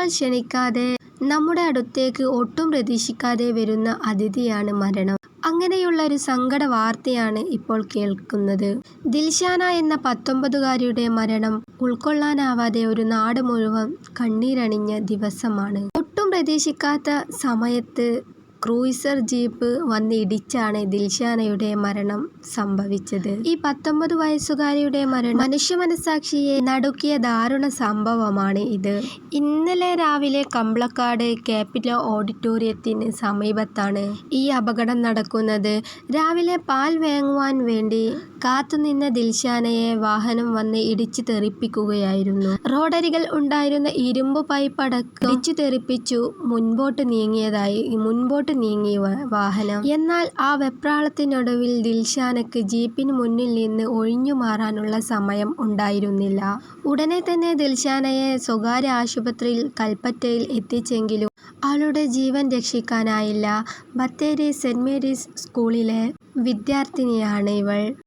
നമ്മൾ ക്ഷണിക്കാതെ നമ്മുടെ അടുത്തേക്ക് ഒട്ടും പ്രതീക്ഷിക്കാതെ വരുന്ന അതിഥിയാണ് മരണം. അങ്ങനെയുള്ള ഒരു സങ്കട വാർത്തയാണ് ഇപ്പോൾ കേൾക്കുന്നത്. ദിൽഷാന എന്ന 19കാരിയുടെ മരണം ഉൾക്കൊള്ളാനാവാതെ ഒരു നാട് മുഴുവൻ കണ്ണീരണിഞ്ഞ ദിവസമാണ്. ഒട്ടും പ്രതീക്ഷിക്കാത്ത സമയത്ത് ക്രൂയിസർ ജീപ്പ് വന്ന് ഇടിച്ചാണ് ദിൽഷാനയുടെ മരണം സംഭവിച്ചത്. ഈ 19 വയസ്സുകാരിയുടെ മരണം മനുഷ്യ മനസാക്ഷിയെ നടുക്കിയ ദാരുണ സംഭവമാണ് ഇത്. ഇന്നലെ രാവിലെ കമ്പളക്കാട് ക്യാപിറ്റൽ ഓഡിറ്റോറിയത്തിന് സമീപത്താണ് ഈ അപകടം നടക്കുന്നത്. രാവിലെ പാൽ വാങ്ങുവാൻ വേണ്ടി കാത്തുനിന്ന ദിൽഷാനയെ വാഹനം വന്ന് ഇടിച്ചു തെറിപ്പിക്കുകയായിരുന്നു. റോഡരികിൽ ഉണ്ടായിരുന്ന ഇരുമ്പ് പൈപ്പ് അടക്കം ഇടിച്ചു തെറിപ്പിച്ചു മുൻപോട്ട് നീങ്ങിയ വാഹനം. എന്നാൽ ആ വെപ്രാളത്തിനൊടുവിൽ ദിൽഷാനക്ക് ജീപ്പിന് മുന്നിൽ നിന്ന് ഒഴിഞ്ഞു മാറാനുള്ള സമയം ഉണ്ടായിരുന്നില്ല. ഉടനെ തന്നെ ദിൽഷാനയെ സ്വകാര്യ ആശുപത്രിയിൽ കൽപ്പറ്റയിൽ എത്തിച്ചെങ്കിലും അവളുടെ ജീവൻ രക്ഷിക്കാനായില്ല. ബത്തേരി സെന്റ് മേരീസ് സ്കൂളിലെ വിദ്യാർത്ഥിനിയാണ് ഇവൾ.